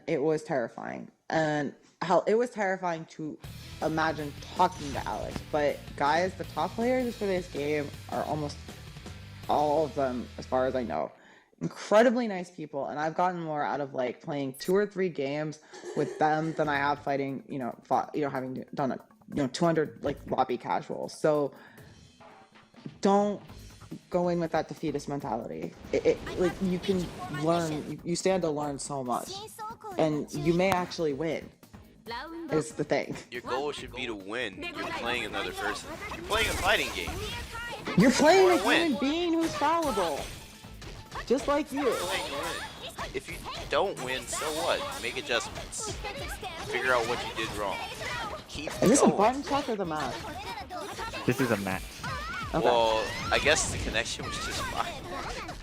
it was terrifying. And how it was terrifying to imagine talking to Alex. But guys, the top players for this game are almost all of them, as far as I know, incredibly nice people, and I've gotten more out of like playing 2 or 3 games with them than I have fighting, having done 200 like lobby casuals. So don't go in with that defeatist mentality. Like you can learn, you stand to learn so much, and you may actually win. Is the thing. Your goal should be to win. You're playing another person. You're playing a fighting game. You're playing a human being who's fallible, just like you. If you don't win, so what? Make adjustments. Figure out what you did wrong. Is this a button check or the match? This is a match. Okay. Well, I guess the connection was just fine.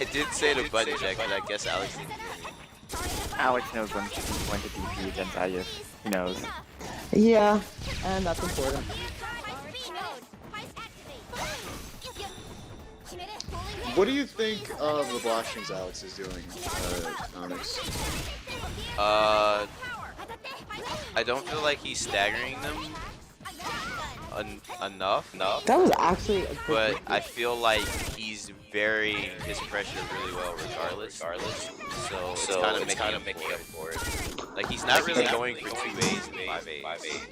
I did say the button check, but I guess Alex didn't hear me. Alex knows when to DP against Ayus. He knows. Yeah, and that's important. What do you think of the block strings Alex is doing, Onyx? I don't feel like he's staggering them enough. That was actually a good but I feel like he's varying his pressure really well regardless. So it's kind of making up for it. Like he's not really going for 2As and 5As.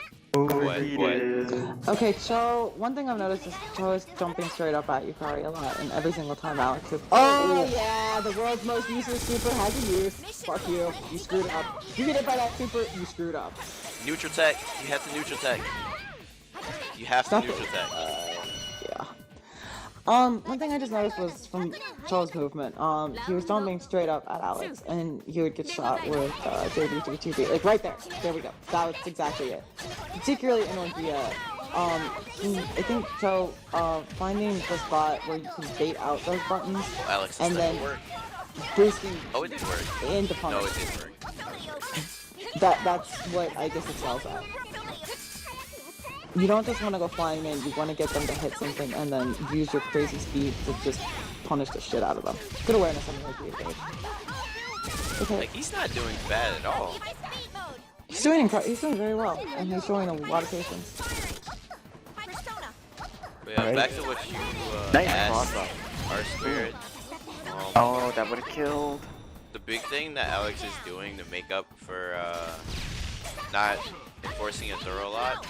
Okay, so one thing I've noticed is Cho is jumping straight up at Yukari a lot, and every single time Alex is, oh yeah, the world's most useless super has a use. Fuck you, you screwed up. You get hit by that super, you screwed up. Neutral tech, you have to neutral tech. You have to neutral tech. Yeah. One thing I just noticed was from Cho's movement, he was jumping straight up at Alex, and he would get shot with JB2B, like right there. There we go. That was exactly it. Particularly in Olympia, I think Cho, finding the spot where you can bait out those buttons, Alex, and then work. boosting it didn't work. into punish. No, it didn't work. That's what I guess excels at. You don't just want to go flying in, you want to get them to hit something and then use your crazy speed to just punish the shit out of them. Good awareness on the gauge. Okay. Like, he's not doing bad at all. He's doing very well, and he's showing a lot of patience. But yeah, back to what you asked, our spirit. Oh, that would have killed. The big thing that Alex is doing to make up for not enforcing a throw a lot,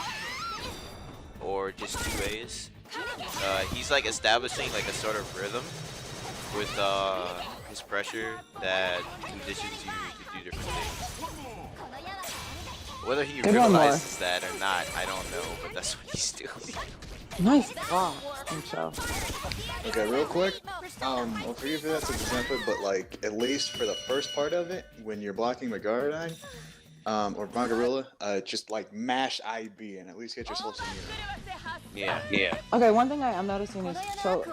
or just 2As. He's like establishing like a sort of rhythm with his pressure that conditions you to do different things. Whether he realizes that or not, I don't know, but that's what he's doing. Nice block from Cho. Okay, real quick, I'll forgive you that's an example, but like at least for the first part of it, when you're blocking Magaradine, or Magarilla, just like mash IB and at least get yourself some unit. Yeah. Okay, one thing I am noticing is so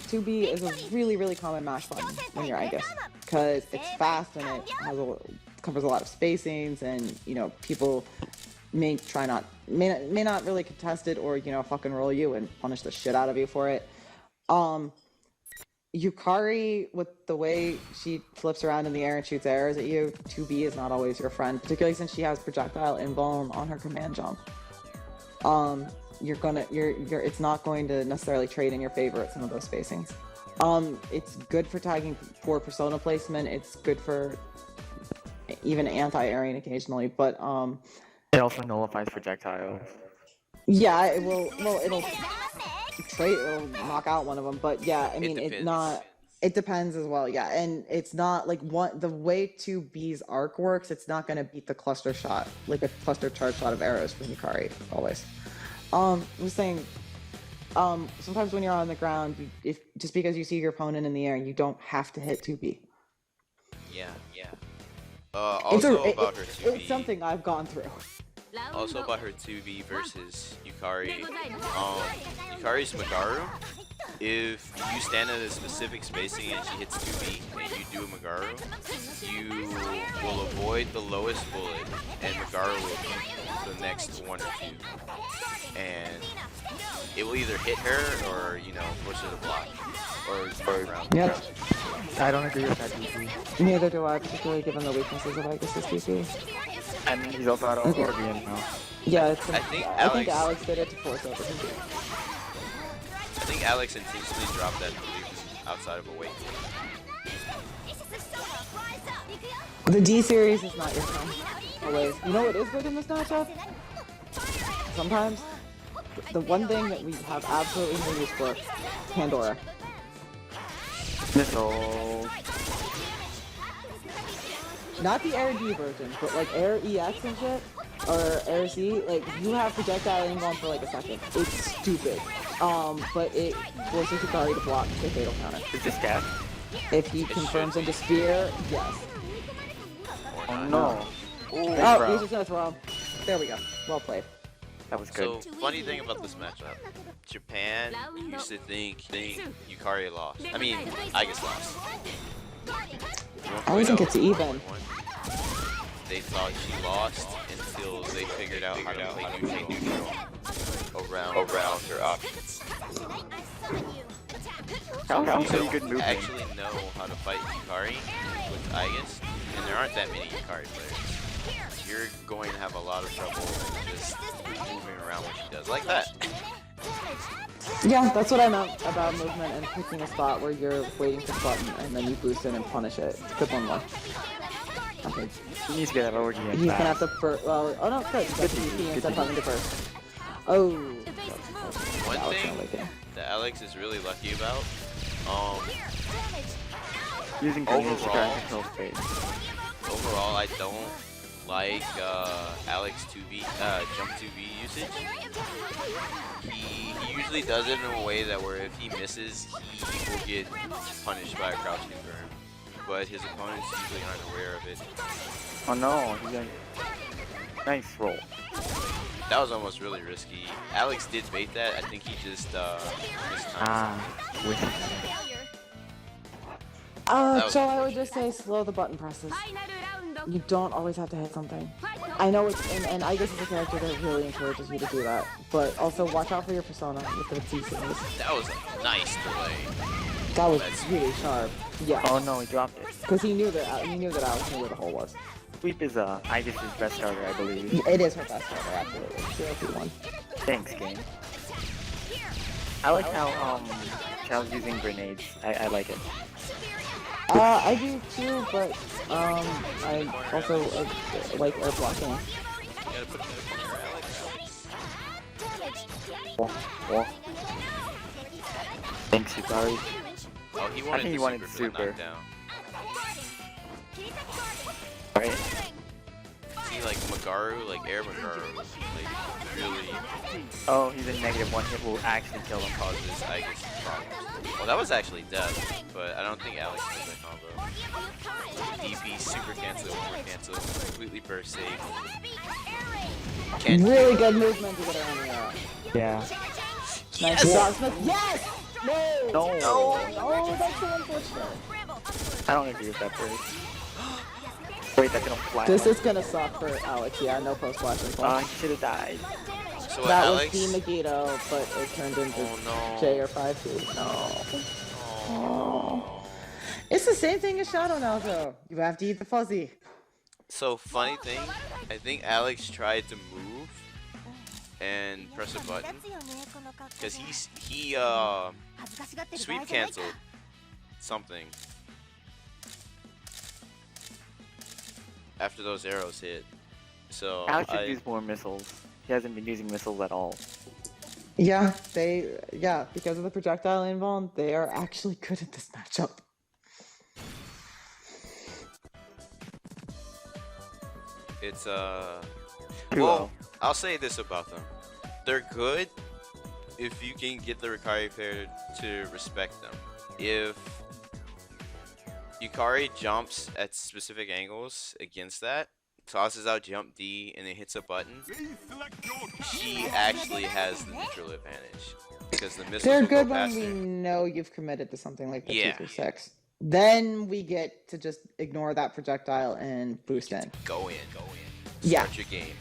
2B is a really common mash button when you're Aegis, because it's fast and it has covers a lot of spacings, and people may not really contest it, or fucking roll you and punish the shit out of you for it. Yukari, with the way she flips around in the air and shoots arrows at you, 2B is not always your friend, particularly since she has projectile invuln on her command jump. It's not going to necessarily trade in your favor at some of those spacings. It's good for tagging for persona placement. It's good for even anti-airing occasionally, but it also nullifies projectiles. Yeah, it will. Well, it'll knock out one of them, but yeah, I mean, it depends as well, yeah, and it's not like the way 2B's arc works, it's not going to beat the cluster shot, like a cluster charge shot of arrows from Yukari, always. I was saying, sometimes when you're on the ground, just because you see your opponent in the air, you don't have to hit 2B. Yeah. Also about her 2B. It's something I've gone through. Also about her 2B versus Yukari. Yukari's Magaru, if you stand at a specific spacing and she hits 2B and you do a Magaru, you will avoid the lowest bullet and Magaru will be the next 1 or 2. And it will either hit her or, force her to block. Or around. Yep. I don't agree with that DP. Neither do I, particularly given the weaknesses of Aegis' DP. And he's also out of Okay. Oregon now. Yeah, I think I think Alex- Alex did it to force over him. I think Alex intentionally dropped that move outside of a weight. The D series is not your friend. Always. You know what is good in this matchup? Sometimes, the one thing that we have absolutely no use for, Pandora. Missile. Not the Air D version, but like Air EX and shit, or Air C, like you have projectile aim on for like a second. It's stupid. But it forces Hikari to block the fatal counter. Is this gas? If he confirms into Spear, yes. Oh no. Oh, throw. he's just gonna throw him. There we go. Well played. That was So, good. funny thing about this matchup, Japan used to think Yukari lost. I mean, Aegis lost. I always think it's even. They thought she lost until they figured out how to play neutral around her options. That was You pretty don't good movement. actually know how to fight Yukari with Aegis, and there aren't that many Yukari players. You're going to have a lot of trouble just moving around when she does like that. Yeah, that's what I meant about movement and picking a spot where you're waiting for the button and then you boost in and punish it. It's a good one. Okay. He needs to get that Oregon He's gonna have fast. to burst. Well, oh no, good. He's got the DP instead of having to burst. Oh. One Alex thing gonna like it. that Alex is really lucky about, Using grenades to try overall- and control space. overall, I don't like Alex 2v jump 2v usage. He usually does it in a way that where if he misses, he will get punished by a crouch confirm. But his opponents usually aren't aware of it. Oh no, he's got nice roll. That was almost really risky. Alex did bait that. I think he just mistimed. With That was So I would just say slow the button presses. You don't always have to hit something. I know it's, and I guess it's a character that really encourages you to do that. But also watch out for your persona with the DCs. That was a nice delay. That was That's- really sharp. Yeah. oh no, he dropped it. Because he knew that Alex knew where the hole was. Sweep is Aegis' best starter, I believe. It is her best starter, absolutely. 0-2-1. Thanks, game. I like how Chow's using grenades. I like it. I do too, but I also like air blocking. You gotta put another corner, Alex. Oh. Thanks, Yukari. Oh, he I wanted think he the wanted super for the super. knockdown. Right? See, like Magaru, like Air Magaru, like really Oh, he's a negative one hit will actually kill him. causes Aegis problems. Well, that was actually death, but I don't think Alex knows that combo. DP, super cancel, over cancel, completely burst safe. Can't Really good movement to get around the arrow. Yeah. Nice shot, Smith. Yes! No! No. Oh, that's so unfortunate. I don't agree with that first. Wait, that's gonna fly. This is gonna suck for Alex, yeah, no post flash He info. should have died. So That Alex, was the Megiddo, but it turned into oh no. J or 5-2. No. Oh. It's the same thing as Shadow now, though. You have to eat the fuzzy. So funny thing, I think Alex tried to move and press a button because he sweep canceled something after those arrows hit. So Alex should use more missiles. He hasn't been using missiles at all. Yeah, because of the projectile invuln, they are actually good at this matchup. it's 2-0. well, I'll say this about them. They're good if you can get the Yukari player to respect them. If Yukari jumps at specific angles against that, tosses out jump D, and then hits a button, she actually has the neutral advantage. Because the missiles They're will good go when past we her. know you've committed to something like the Yeah. 2-6. Then we get to just ignore that projectile and boost in. Go in. Yeah. Start your game.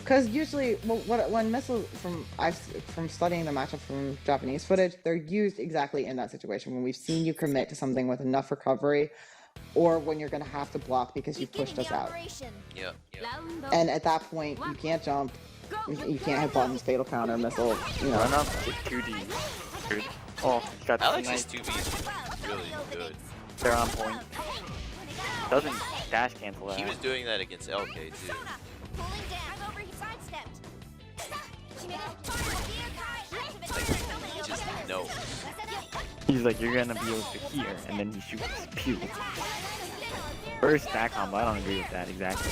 Because usually, well, when missiles from studying the matchup from Japanese footage, they're used exactly in that situation when we've seen you commit to something with enough recovery, or when you're gonna have to block because you pushed us out. Yeah. And at that point, you can't jump, you can't hit buttons, fatal counter, missile. You Run know. up to 2D. Good. Oh, got Alex's nice. 2B is really good. They're on point. Doesn't dash cancel that. He was doing that against LK too. Like, he just knows. He's like, you're gonna be over here, and then he shoots pew. First back combo, I don't agree with that exactly.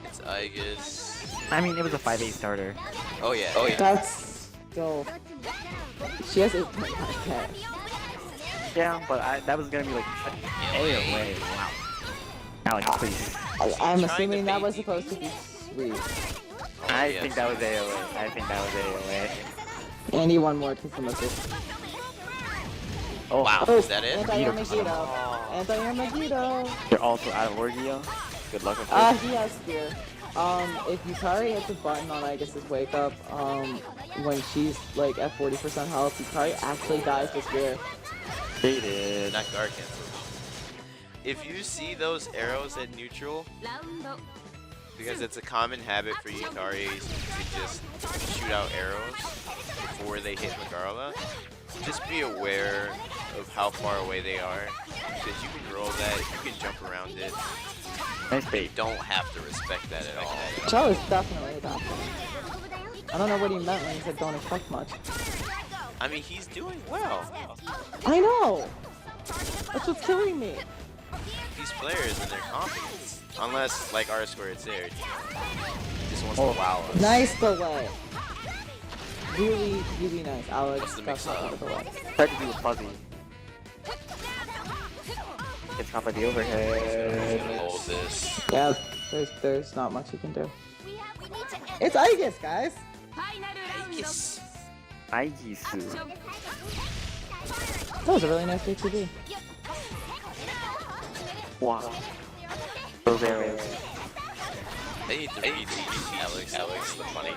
It's Aegis. I mean, it was a 5-8 starter. Oh yeah. Oh yeah. That's still. She has 8.5 cash. Yeah, but that was gonna be like a away. Wow. Alex, please. I'm to assuming that bait was me. supposed to be sweet. I yes. think that was AOA. I think that was AOA. And you won more to the missile. Oh, Wow. Oh, Is that it? Anti-air Megiddo. Anti-air Megiddo. You're also out of Orgio. Good luck with this. He has spear. If Yukari hits a button on Aegis's wake up, when she's like at 40% health, Yukari actually dies to spear. Baited. Not guard cancel. If you see those arrows at neutral, because it's a common habit for Yukari to just shoot out arrows before they hit Magarla, just be aware of how far away they are, because you can roll that, you can jump around it. Nice You bait. don't have to respect that at all. Joe is definitely adopted. I don't know what he meant when he said don't expect much. I mean, he's doing well. I know! That's what's killing me. These players and their confidence. Unless, like R squared's there, just wants to wow us. Nice delay. Really, really nice. Alex What's the got mix-up? caught with the delay. Tried to do a fuzzy. Gets caught by the overhead. Hold this. Yeah, there's not much you can do. It's Aegis, guys! Yes. Aigisu. That was a really nice DTV. Wow. Those arrows. They need to beat Alex the money.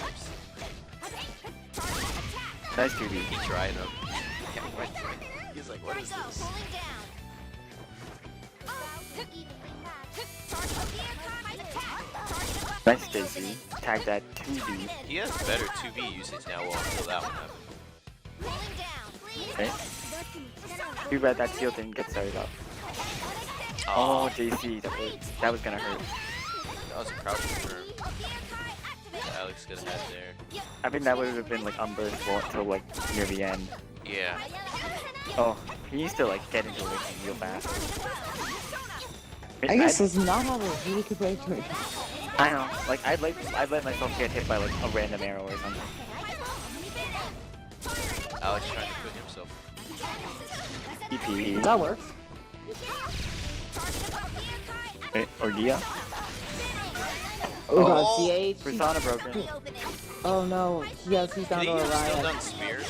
Nice 2D. He tried them. He's like, what is this? Nice JC. Tag that 2D. He has better 2B usage now until that one happened. Okay. Too bad that shield didn't get started up. Oh, JC. That was gonna hurt. That was a crouch confirm. That Alex could have had there. I think that would have been like unburstable until like near the end. Yeah. Oh, he needs to like get into it real fast. Aegis does not have a really good way to it. I know. Like I'd let myself get hit by like a random arrow or something. Alex trying to put himself. EP. That works. Orgia. Oh god, Oh. CH. Persona broken. Oh no, yes, he's down Did to he have still Orion. done spears?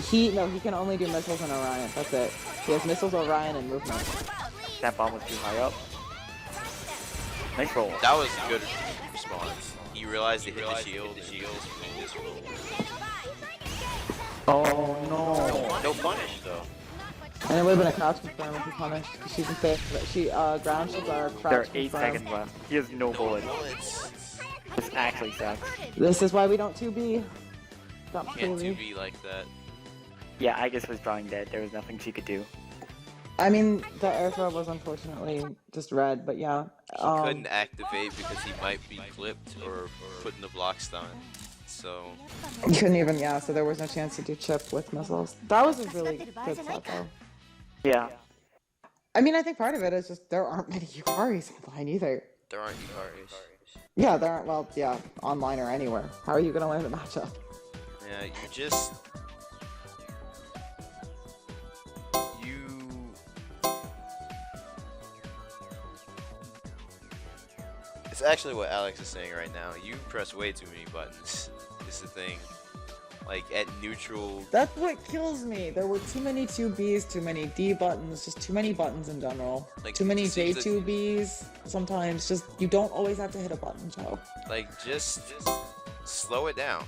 He can only do missiles and Orion. That's it. He has missiles, Orion, and movement. That bomb was too high up. Nice roll. That was a good response. He realized he hit the shield. And he just rolled. Oh no. No punish though. And it would have been a crouch confirm if he punished. She's in fifth, but she ground shields are crouch There are 8 confirm. seconds left. He has no bullets. Bullets. This actually sucks. This is why we don't 2B. Stop Can't Haley. 2B like that. Yeah, I guess was drawing dead. There was nothing she could do. I mean, the air throw was unfortunately just red, but yeah. He couldn't activate because he might be clipped or put in the block stun. So You couldn't even, yeah, so there was no chance to do chip with missiles. That was a really good set, though. Yeah. I mean, I think part of it is just there aren't many Yukaris online either. there aren't Yukaris. Yeah, there aren't, well, yeah, online or anywhere. How are you going to win the matchup? Yeah, you just It's actually what Alex is saying right now. You press way too many buttons. Is the thing. like at neutral. That's what kills me. There were too many 2Bs, too many D buttons, just too many buttons in general. Like, too many it seems that- J2Bs. Sometimes just you don't always have to hit a button, Joe. Like just slow it down.